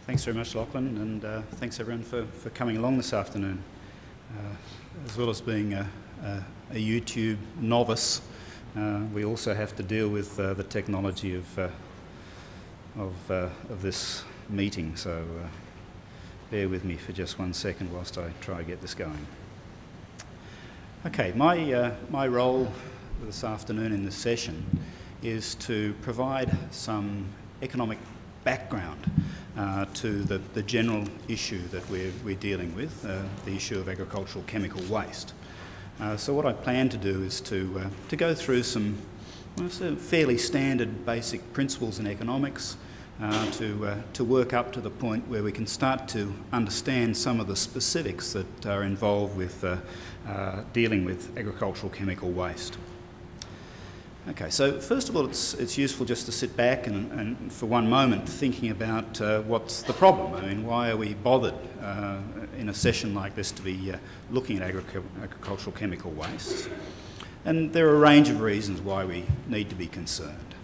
Thanks very much, Lachlan, and thanks everyone for coming along this afternoon. As well as being a YouTube novice, we also have to deal with the technology of this meeting, so bear with me for just 1 second whilst I try to get this going. Okay, my role this afternoon in this session is to provide some economic background to the general issue that we're dealing with, the issue of agricultural chemical waste. So what I plan to do is to go through some fairly standard basic principles in economics to work up to the point where we can start to understand some of the specifics that are involved with dealing with agricultural chemical waste. Okay, so first of all, it's useful just to sit back and for one moment thinking about what's the problem. I mean, why are we bothered in a session like this to be looking at agricultural chemical wastes? And there are a range of reasons why we need to be concerned.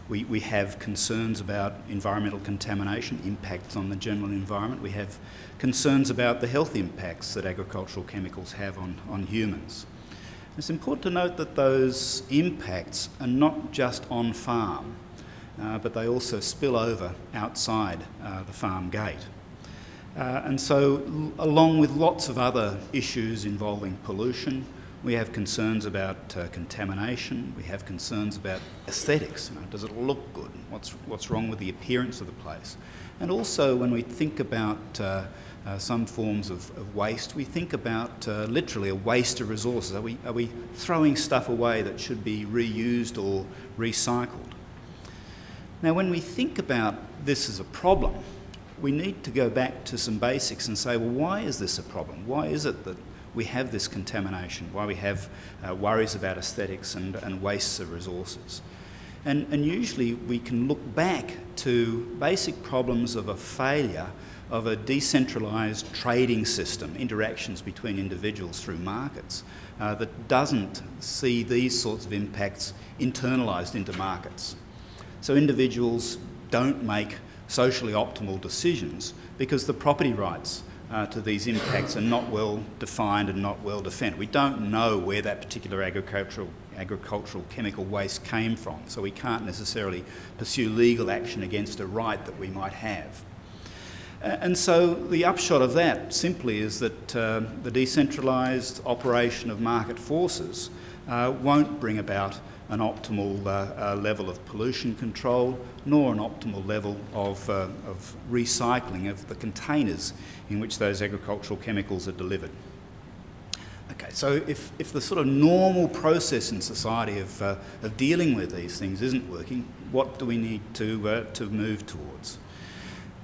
We have concerns about environmental contamination, impacts on the general environment. We have concerns about the health impacts that agricultural chemicals have on humans. It's important to note that those impacts are not just on farm, but they also spill over outside the farm gate. And so, along with lots of other issues involving pollution, we have concerns about contamination, we have concerns about aesthetics. Does it look good? What's wrong with the appearance of the place? And also, when we think about some forms of waste, we think about literally a waste of resources. Are we throwing stuff away that should be reused or recycled? Now, when we think about this as a problem, we need to go back to some basics and say, well, why is this a problem? Why is it that we have this contamination? Why we have worries about aesthetics and wastes of resources? And usually we can look back to basic problems of a failure of a decentralised trading system, interactions between individuals through markets, that doesn't see these sorts of impacts internalised into markets. So individuals don't make socially optimal decisions because the property rights to these impacts are not well defined and not well defended. We don't know where that particular agricultural chemical waste came from, so we can't necessarily pursue legal action against a right that we might have. And so the upshot of that simply is that the decentralised operation of market forces won't bring about an optimal level of pollution control, nor an optimal level of recycling of the containers in which those agricultural chemicals are delivered. Okay, so if the sort of normal process in society of dealing with these things isn't working, what do we need to move towards?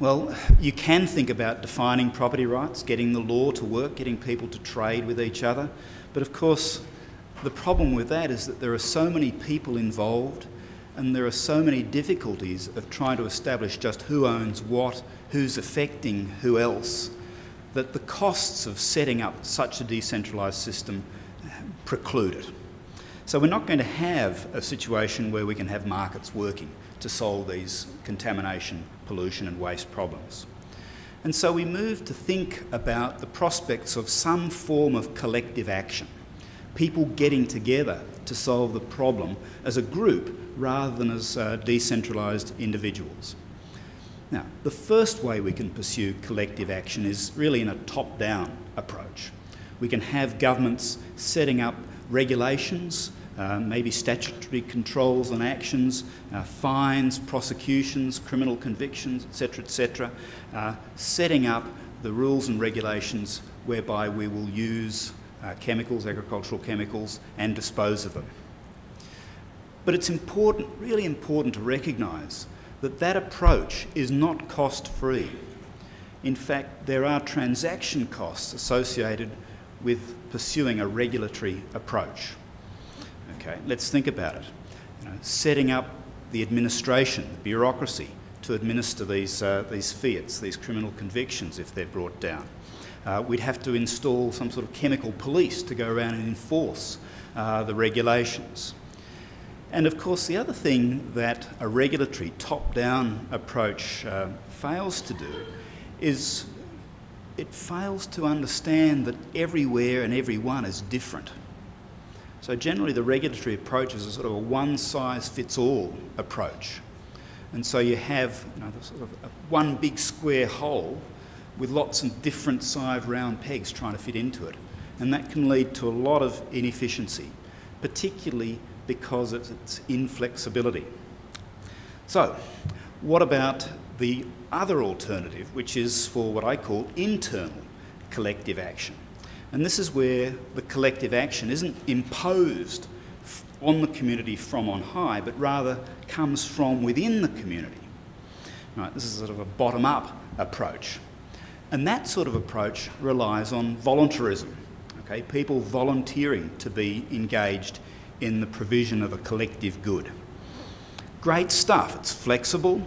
Well, you can think about defining property rights, getting the law to work, getting people to trade with each other, but of course the problem with that is that there are so many people involved and there are so many difficulties of trying to establish just who owns what, who's affecting who else, that the costs of setting up such a decentralised system preclude it. So we're not going to have a situation where we can have markets working to solve these contamination, pollution and waste problems. And so we move to think about the prospects of some form of collective action, people getting together to solve the problem as a group rather than as decentralised individuals. Now, the first way we can pursue collective action is really in a top-down approach. We can have governments setting up regulations, maybe statutory controls on actions, fines, prosecutions, criminal convictions, etc., setting up the rules and regulations whereby we will use chemicals, agricultural chemicals, and dispose of them. But it's important, really important to recognise that that approach is not cost-free. In fact, there are transaction costs associated with pursuing a regulatory approach. Okay, let's think about it. Setting up the administration, the bureaucracy, to administer these fiats, these criminal convictions if they're brought down. We'd have to install some sort of chemical police to go around and enforce the regulations. And of course, the other thing that a regulatory top-down approach fails to do is it fails to understand that everywhere and everyone is different. So generally the regulatory approach is a sort of a one-size-fits-all approach. And so you have sort of one big square hole with lots of different sized round pegs trying to fit into it. And that can lead to a lot of inefficiency, particularly because of its inflexibility. So, what about the other alternative, which is for what I call internal collective action? And this is where the collective action isn't imposed on the community from on high, but rather comes from within the community. Right, this is sort of a bottom-up approach. And that sort of approach relies on voluntarism, okay? People volunteering to be engaged in the provision of a collective good. Great stuff. It's flexible,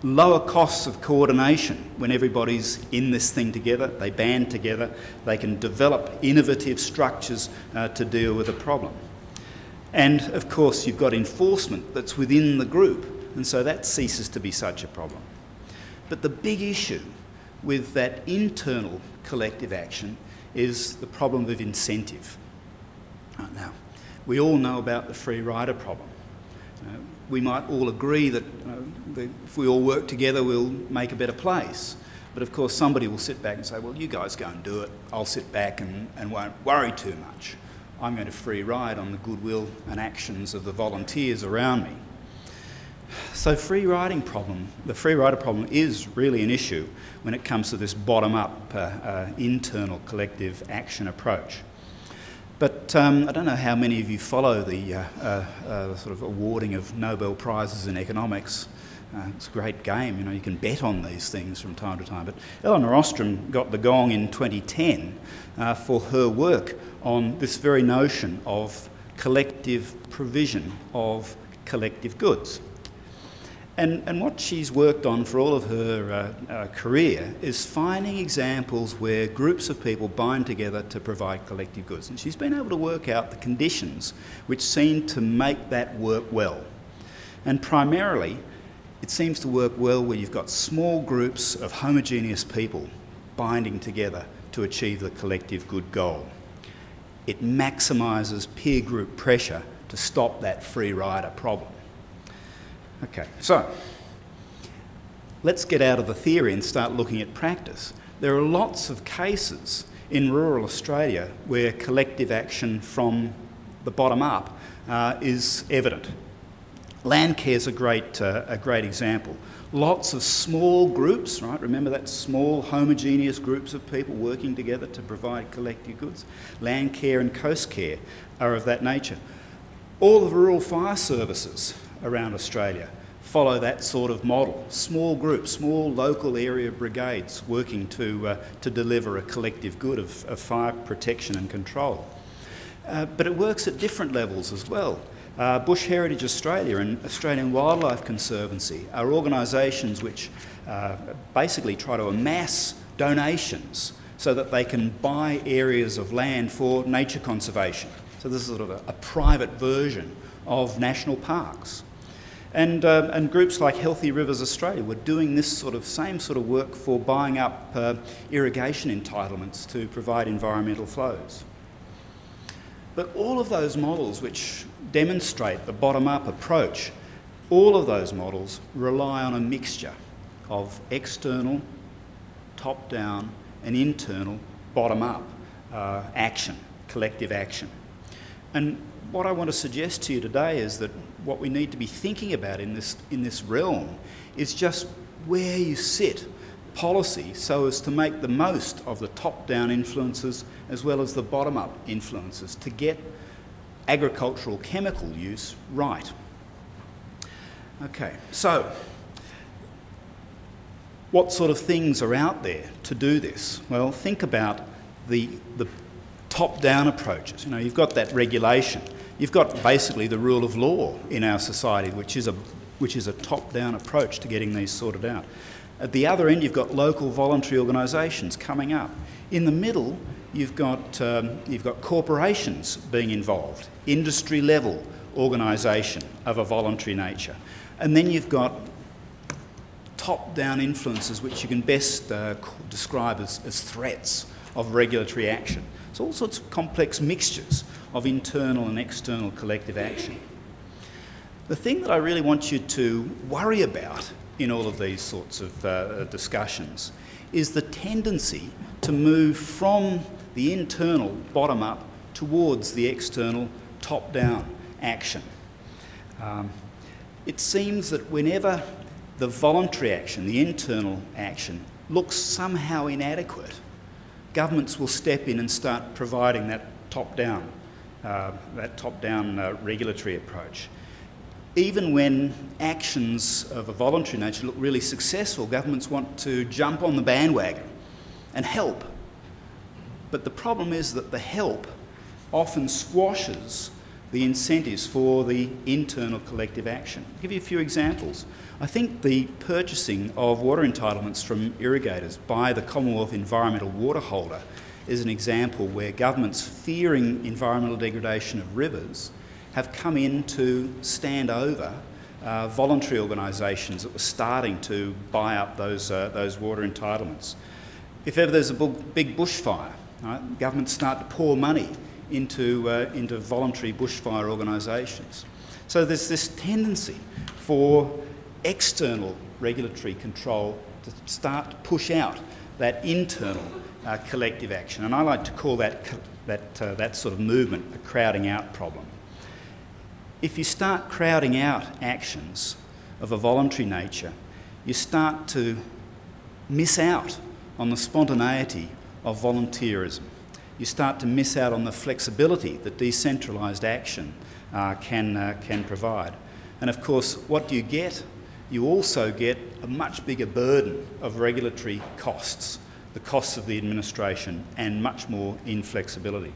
lower costs of coordination when everybody's in this thing together, they band together, they can develop innovative structures to deal with a problem. And of course you've got enforcement that's within the group, and so that ceases to be such a problem. But the big issue with that internal collective action is the problem of incentive. Right, now, we all know about the free rider problem. We might all agree that if we all work together, we'll make a better place. But of course, somebody will sit back and say, well, you guys go and do it. I'll sit back and won't worry too much. I'm going to free ride on the goodwill and actions of the volunteers around me. So the free rider problem is really an issue when it comes to this bottom-up internal collective action approach. But I don't know how many of you follow the sort of awarding of Nobel Prizes in economics. It's a great game, you know, you can bet on these things from time to time. But Elinor Ostrom got the gong in 2010 for her work on this very notion of collective provision of collective goods. And what she's worked on for all of her career is finding examples where groups of people bind together to provide collective goods. And she's been able to work out the conditions which seem to make that work well. And primarily, it seems to work well where you've got small groups of homogeneous people binding together to achieve the collective good goal. It maximises peer group pressure to stop that free rider problem. Okay, so let's get out of the theory and start looking at practice. There are lots of cases in rural Australia where collective action from the bottom up is evident. Landcare is a great example. Lots of small groups, right? Remember that small homogeneous groups of people working together to provide collective goods? Landcare and Coast Care are of that nature. All of the rural fire services around Australia follow that sort of model. Small groups, small local area brigades working to deliver a collective good of fire protection and control. But it works at different levels as well. Bush Heritage Australia and Australian Wildlife Conservancy are organisations which basically try to amass donations so that they can buy areas of land for nature conservation. So this is sort of a private version of national parks. And groups like Healthy Rivers Australia were doing this same sort of work for buying up irrigation entitlements to provide environmental flows. But all of those models which demonstrate the bottom-up approach, all of those models rely on a mixture of external, top-down, and internal, bottom-up action, collective action. And what I want to suggest to you today is that what we need to be thinking about in this realm is just where you sit policy so as to make the most of the top-down influences as well as the bottom-up influences to get agricultural chemical use right. Okay, so what sort of things are out there to do this? Well, think about the top-down approaches. You know, you've got that regulation. You've got basically the rule of law in our society, which is a top-down approach to getting these sorted out. At the other end, you've got local voluntary organisations coming up. In the middle, you've got corporations being involved, industry-level organisation of a voluntary nature. And then you've got top-down influences which you can best describe as threats of regulatory action. It's all sorts of complex mixtures of internal and external collective action. The thing that I really want you to worry about in all of these sorts of discussions is the tendency to move from the internal bottom-up towards the external top-down action. It seems that whenever the voluntary action, the internal action, looks somehow inadequate, governments will step in and start providing that top-down regulatory approach. Even when actions of a voluntary nature look really successful, governments want to jump on the bandwagon and help. But the problem is that the help often squashes the incentives for the internal collective action. I'll give you a few examples. I think the purchasing of water entitlements from irrigators by the Commonwealth Environmental Water Holder is an example where governments, fearing environmental degradation of rivers, have come in to stand over voluntary organisations that were starting to buy up those water entitlements. If ever there's a big bushfire, right, governments start to pour money into voluntary bushfire organisations. So there's this tendency for external regulatory control to start to push out that internal collective action, and I like to call that sort of movement a crowding out problem. If you start crowding out actions of a voluntary nature, you start to miss out on the spontaneity of volunteerism. You start to miss out on the flexibility that decentralised action can provide. And of course, what do you get? You also get a much bigger burden of regulatory costs, the costs of the administration, and much more inflexibility.